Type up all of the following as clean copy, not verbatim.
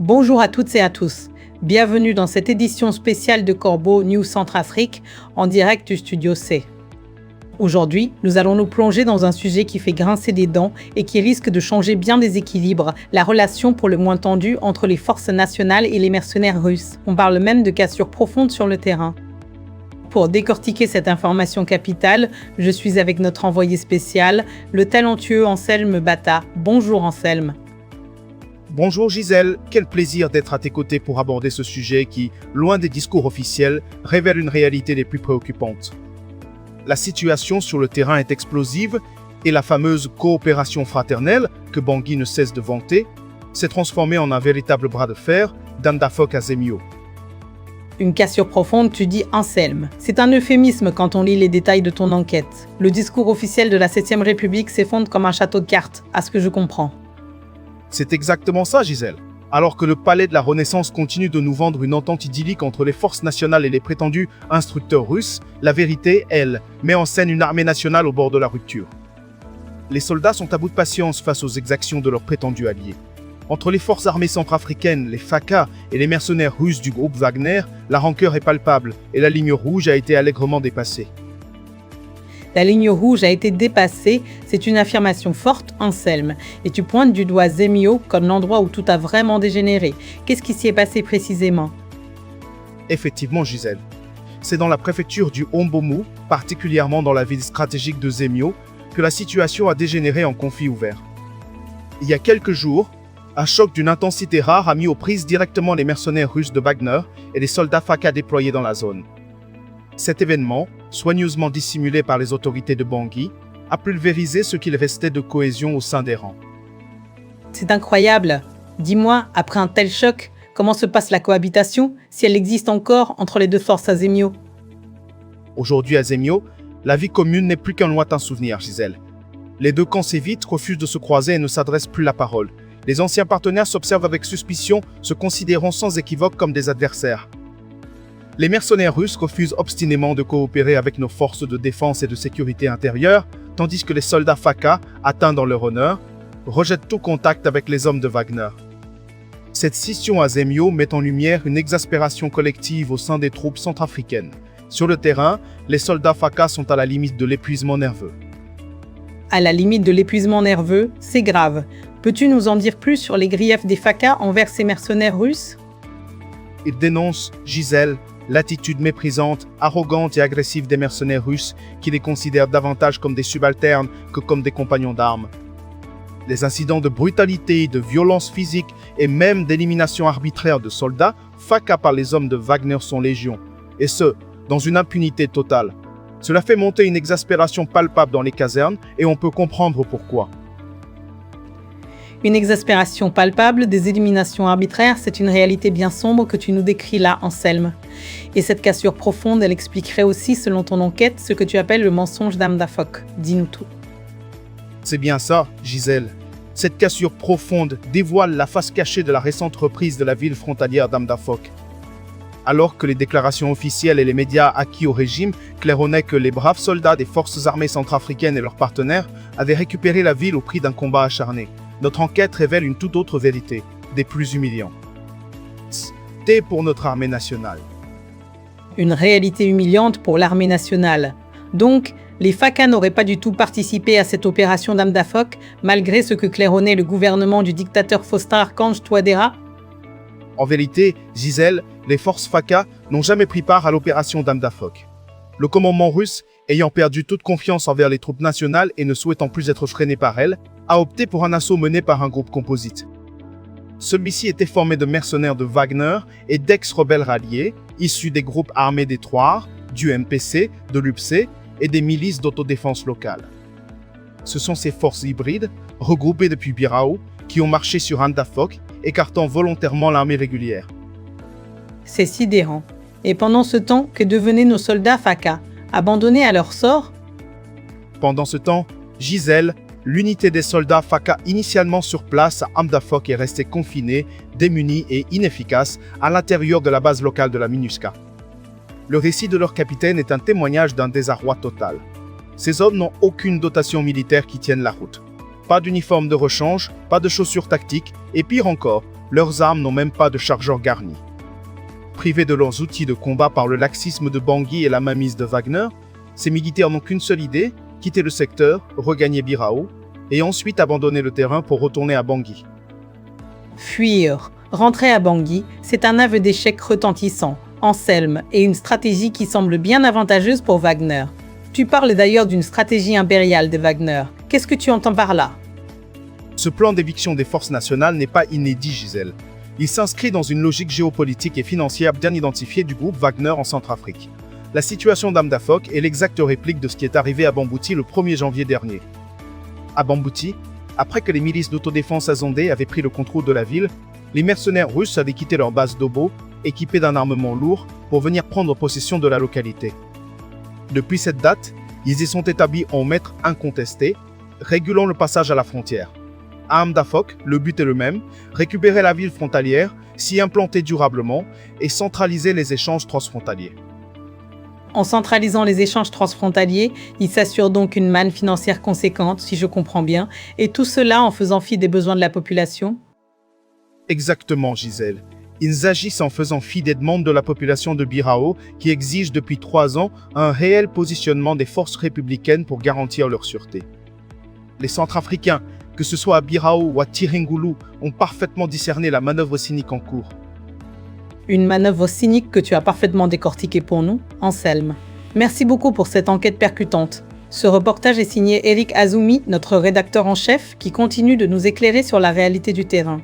Bonjour à toutes et à tous. Bienvenue dans cette édition spéciale de Corbeau News Centrafrique en direct du Studio C. Aujourd'hui, nous allons nous plonger dans un sujet qui fait grincer des dents et qui risque de changer bien des équilibres, la relation pour le moins tendue entre les forces nationales et les mercenaires russes. On parle même de cassures profondes sur le terrain. Pour décortiquer cette information capitale, je suis avec notre envoyé spécial, le talentueux Anselme Bata. Bonjour Anselme. Bonjour Gisèle, quel plaisir d'être à tes côtés pour aborder ce sujet qui, loin des discours officiels, révèle une réalité des plus préoccupantes. La situation sur le terrain est explosive et la fameuse coopération fraternelle, que Bangui ne cesse de vanter, s'est transformée en un véritable bras de fer d'Amdafok à Zemio. Une cassure profonde, tu dis Anselme. C'est un euphémisme quand on lit les détails de ton enquête. Le discours officiel de la 7e République s'effondre comme un château de cartes, à ce que je comprends. C'est exactement ça, Gisèle. Alors que le palais de la Renaissance continue de nous vendre une entente idyllique entre les forces nationales et les prétendus instructeurs russes, la vérité, elle, met en scène une armée nationale au bord de la rupture. Les soldats sont à bout de patience face aux exactions de leurs prétendus alliés. Entre les forces armées centrafricaines, les FACA et les mercenaires russes du groupe Wagner, la rancœur est palpable et la ligne rouge a été allègrement dépassée. La ligne rouge a été dépassée, c'est une affirmation forte, Anselme. Et tu pointes du doigt Zemio comme l'endroit où tout a vraiment dégénéré. Qu'est-ce qui s'y est passé précisément? Effectivement, Gisèle. C'est dans la préfecture du Hombomu, particulièrement dans la ville stratégique de Zemio, que la situation a dégénéré en conflit ouvert. Il y a quelques jours, un choc d'une intensité rare a mis aux prises directement les mercenaires russes de Wagner et les soldats FACA déployés dans la zone. Cet événement, soigneusement dissimulé par les autorités de Bangui, a pulvérisé ce qu'il restait de cohésion au sein des rangs. C'est incroyable. Dis-moi, après un tel choc, comment se passe la cohabitation, si elle existe encore entre les deux forces à Zemio? Aujourd'hui à Zemio, la vie commune n'est plus qu'un lointain souvenir, Gisèle. Les deux camps s'évitent, refusent de se croiser et ne s'adressent plus la parole. Les anciens partenaires s'observent avec suspicion, se considérant sans équivoque comme des adversaires. Les mercenaires russes refusent obstinément de coopérer avec nos forces de défense et de sécurité intérieure, tandis que les soldats FACA, atteints dans leur honneur, rejettent tout contact avec les hommes de Wagner. Cette scission à Zemio met en lumière une exaspération collective au sein des troupes centrafricaines. Sur le terrain, les soldats FACA sont à la limite de l'épuisement nerveux. À la limite de l'épuisement nerveux, c'est grave. Peux-tu nous en dire plus sur les griefs des FACA envers ces mercenaires russes? Ils dénoncent, Gisèle, l'attitude méprisante, arrogante et agressive des mercenaires russes qui les considèrent davantage comme des subalternes que comme des compagnons d'armes. Les incidents de brutalité, de violence physique et même d'élimination arbitraire de soldats FACA par les hommes de Wagner sont légion, et ce, dans une impunité totale. Cela fait monter une exaspération palpable dans les casernes et on peut comprendre pourquoi. Une exaspération palpable, des éliminations arbitraires, c'est une réalité bien sombre que tu nous décris là, Anselme. Et cette cassure profonde, elle expliquerait aussi, selon ton enquête, ce que tu appelles le mensonge d'Amdafok. Dis-nous tout. C'est bien ça, Gisèle. Cette cassure profonde dévoile la face cachée de la récente reprise de la ville frontalière d'Amdafok. Alors que les déclarations officielles et les médias acquis au régime claironnaient que les braves soldats des forces armées centrafricaines et leurs partenaires avaient récupéré la ville au prix d'un combat acharné, notre enquête révèle une toute autre vérité, des plus humiliants. T pour notre armée nationale. Une réalité humiliante pour l'armée nationale. Donc, les FACA n'auraient pas du tout participé à cette opération d'Amdafok, malgré ce que claironnait le gouvernement du dictateur Faustin Archange Touadéra? En vérité, Gisèle, les forces FACA n'ont jamais pris part à l'opération d'Amdafok. Le commandement russe, ayant perdu toute confiance envers les troupes nationales et ne souhaitant plus être freiné par elles, a opté pour un assaut mené par un groupe composite. Celui-ci était formé de mercenaires de Wagner et d'ex-rebelles ralliés, issus des groupes armés des Troires, du MPC, de l'UPC et des milices d'autodéfense locale. Ce sont ces forces hybrides, regroupées depuis Birao, qui ont marché sur Amdafok, écartant volontairement l'armée régulière. C'est sidérant. Et pendant ce temps, que devenaient nos soldats FACA? Abandonnés à leur sort? Pendant ce temps, Gisèle, l'unité des soldats FACA initialement sur place à Amdafok est restée confinée, démunie et inefficace à l'intérieur de la base locale de la MINUSCA. Le récit de leur capitaine est un témoignage d'un désarroi total. Ces hommes n'ont aucune dotation militaire qui tienne la route. Pas d'uniforme de rechange, pas de chaussures tactiques, et pire encore, Leurs armes n'ont même pas de chargeur garni. Privés de leurs outils de combat par le laxisme de Bangui et la mainmise de Wagner, ces militaires n'ont qu'une seule idée, quitter le secteur, regagner Birao, et ensuite abandonner le terrain pour retourner à Bangui. Fuir, rentrer à Bangui, c'est un aveu d'échec retentissant, Anselme, et une stratégie qui semble bien avantageuse pour Wagner. Tu parles d'ailleurs d'une stratégie impériale de Wagner. Qu'est-ce que tu entends par là? Ce plan d'éviction des forces nationales n'est pas inédit, Gisèle. Il s'inscrit dans une logique géopolitique et financière bien identifiée du groupe Wagner en Centrafrique. La situation d'Amdafok est l'exacte réplique de ce qui est arrivé à Bambouti le 1er janvier dernier. À Bambouti, après que les milices d'autodéfense azondées avaient pris le contrôle de la ville, les mercenaires russes avaient quitté leur base d'Obo, équipés d'un armement lourd, pour venir prendre possession de la localité. Depuis cette date, ils y sont établis en maîtres incontestés, régulant le passage à la frontière. À Amdafok, le but est le même, récupérer la ville frontalière, s'y implanter durablement et centraliser les échanges transfrontaliers. En centralisant les échanges transfrontaliers, ils s'assurent donc une manne financière conséquente, si je comprends bien, et tout cela en faisant fi des besoins de la population? Exactement, Gisèle. Ils agissent en faisant fi des demandes de la population de Birao, qui exige depuis 3 ans un réel positionnement des forces républicaines pour garantir leur sûreté. Les Centrafricains, que ce soit à Birao ou à Tiringoulou, ont parfaitement discerné la manœuvre cynique en cours. Une manœuvre cynique que tu as parfaitement décortiquée pour nous, Anselme. Merci beaucoup pour cette enquête percutante. Ce reportage est signé Eric Azumi, notre rédacteur en chef, qui continue de nous éclairer sur la réalité du terrain.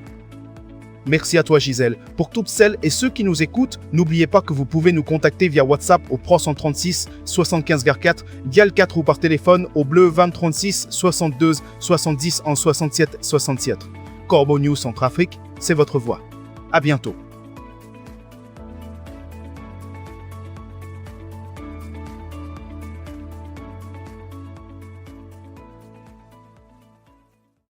Merci à toi, Gisèle. Pour toutes celles et ceux qui nous écoutent, n'oubliez pas que vous pouvez nous contacter via WhatsApp au Pro 136 75 4, Dial 4 ou par téléphone au bleu 20 36 62 70 en 67 67. Corbeau News Centrafrique, c'est votre voix. À bientôt.